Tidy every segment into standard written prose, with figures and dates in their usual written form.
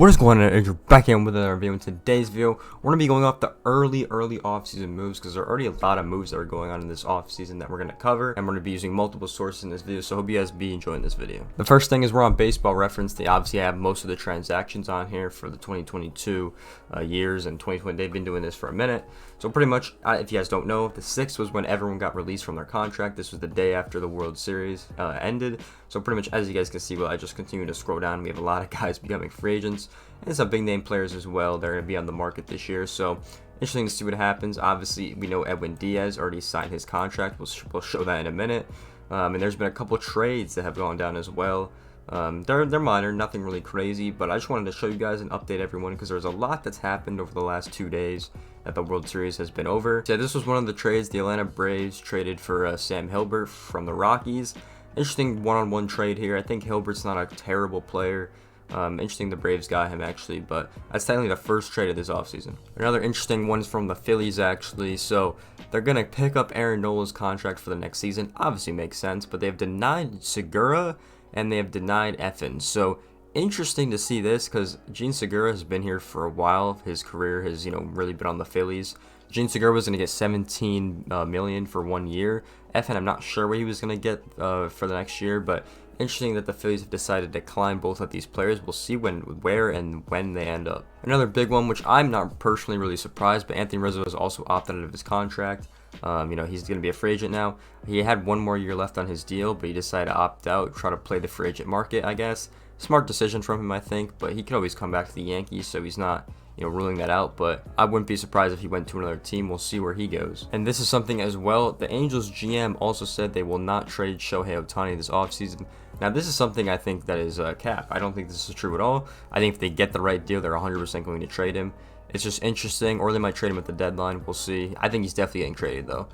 What is going on? You're back in with another video. In today's video, we're going to be going off the early offseason moves because there are already a lot of moves that are going on in this offseason that we're going to cover, and we're going to be using multiple sources in this video, so hope you guys be enjoying this video. The first thing is we're on Baseball Reference. They obviously have most of the transactions on here for the 2022 years and 2020. They've been doing this for a minute. So pretty much, if you guys don't know, the 6th was when everyone got released from their contract. This was the day after the World Series ended. So pretty much, as you guys can see, well, I just continue to scroll down. We have a lot of guys becoming free agents and some big name players as well. They're going to be on the market this year. So interesting to see what happens. Obviously, we know Edwin Diaz already signed his contract. We'll show that in a minute. And there's been a couple trades that have gone down as well. They're minor, nothing really crazy, but I just wanted to show you guys and update everyone because there's a lot that's happened over the last 2 days that the World Series has been over. So yeah, this was one of the trades. The Atlanta Braves traded for Sam Hilbert from the Rockies. Interesting one-on-one trade here. I think Hilbert's not a terrible player. Interesting the Braves got him actually, but that's technically the first trade of this offseason. Another interesting one is from the Phillies actually. So they're going to pick up Aaron Nola's contract for the next season. Obviously makes sense, but they've denied Segura and they have denied Effin. So interesting to see this because Gene Segura has been here for a while. His career has, really been on the Phillies. Gene Segura was going to get $17 million for 1 year. Effin, I'm not sure what he was going to get for the next year, but interesting that the Phillies have decided to decline both of these players. We'll see where and when they end up. Another big one, which I'm not personally really surprised, but Anthony Rizzo has also opted out of his contract. He's going to be a free agent now. He had 1 more year left on his deal, but he decided to opt out, try to play the free agent market, I guess. Smart decision from him, I think, but he could always come back to the Yankees, so he's not ruling that out, but I wouldn't be surprised if he went to another team. We'll see where he goes. And this is something as well. The Angels GM also said they will not trade Shohei Ohtani this offseason. Now, this is something I think that is cap. I don't think this is true at all. I think if they get the right deal, they're 100% going to trade him. It's just interesting, or they might trade him at the deadline. We'll see. I think he's definitely getting traded though,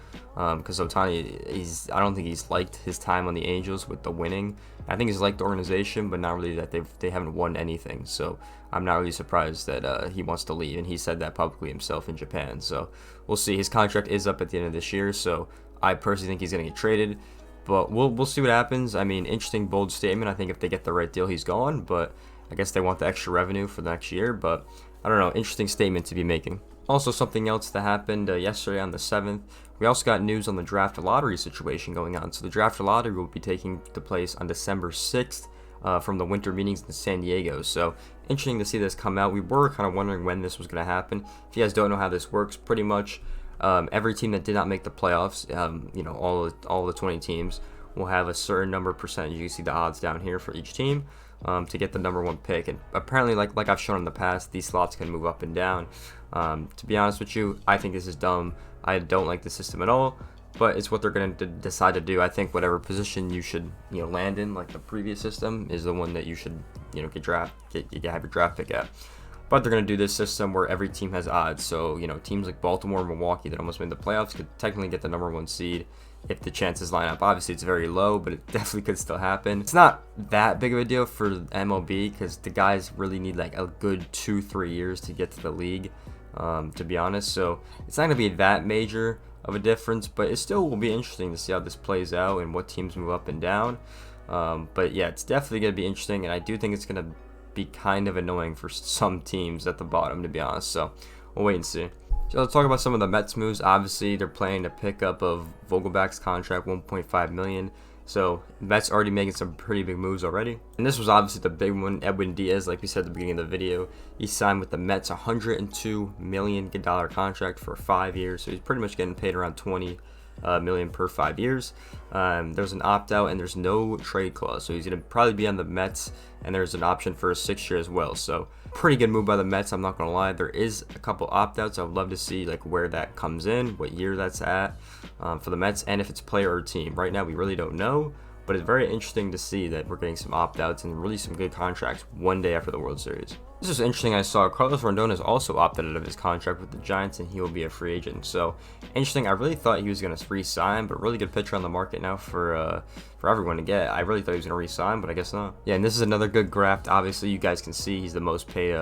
because Ohtani, I don't think he's liked his time on the Angels with the winning. I think he's liked the organization, but not really that they haven't won anything. So I'm not really surprised that he wants to leave, and he said that publicly himself in Japan. So we'll see. His contract is up at the end of this year, so I personally think he's going to get traded. But we'll see what happens. I mean, interesting, bold statement. I think if they get the right deal, he's gone. But I guess they want the extra revenue for the next year. But I don't know. Interesting statement to be making. Also, something else that happened yesterday on the 7th. We also got news on the draft lottery situation going on. So the draft lottery will be taking place on December 6th from the winter meetings in San Diego. So interesting to see this come out. We were kind of wondering when this was going to happen. If you guys don't know how this works, pretty much every team that did not make the playoffs, all the 20 teams, will have a certain number of percentage. You can see the odds down here for each team to get the #1 pick. And apparently, like I've shown in the past, these slots can move up and down. To be honest with you, I think this is dumb. I don't like the system at all, but it's what they're going to decide to do. I think whatever position you should land in, like the previous system, is the one that you should have your draft pick at. But they're going to do this system where every team has odds. So, teams like Baltimore and Milwaukee that almost made the playoffs could technically get the #1 seed if the chances line up. Obviously, it's very low, but it definitely could still happen. It's not that big of a deal for MLB because the guys really need like a good 2-3 years to get to the league, to be honest. So it's not going to be that major of a difference, but it still will be interesting to see how this plays out and what teams move up and down. But yeah, it's definitely going to be interesting, and I do think it's going to be kind of annoying for some teams at the bottom, to be honest. So we'll wait and see. So let's talk about some of the Mets moves. Obviously, they're planning to pick up of Vogelback's contract, $1.5 million. So Mets already making some pretty big moves already. And this was obviously the big one. Edwin Diaz, like we said at the beginning of the video, he signed with the Mets a $102 million contract for 5 years. So he's pretty much getting paid around $20 million per 5 years. There's an opt-out and there's no trade clause, so he's going to probably be on the Mets, and there's an option for a 6th year as well. So pretty good move by the Mets, I'm not going to lie. There is a couple opt-outs. I would love to see like where that comes in, what year that's at for the Mets, and if it's player or team. Right now we really don't know, but it's very interesting to see that we're getting some opt-outs and really some good contracts 1 day after the World Series. This is interesting. I saw Carlos Rodon has also opted out of his contract with the Giants, and he will be a free agent. So interesting. I really thought he was going to re-sign, but really good pitcher on the market now for everyone to get. I really thought he was going to re-sign, but I guess not. Yeah, and this is another good graft. Obviously, you guys can see he's the most paid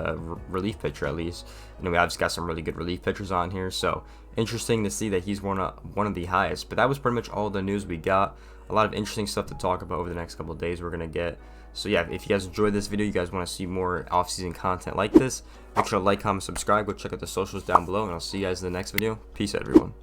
relief pitcher at least. We obviously got some really good relief pitchers on here, so interesting to see that he's one of the highest. But that was pretty much all the news we got. A lot of interesting stuff to talk about over the next couple of days we're going to get. So yeah, if you guys enjoyed this video, you guys want to see more off-season content like this, make sure to like, comment, subscribe. Go check out the socials down below, and I'll see you guys in the next video. Peace out, everyone.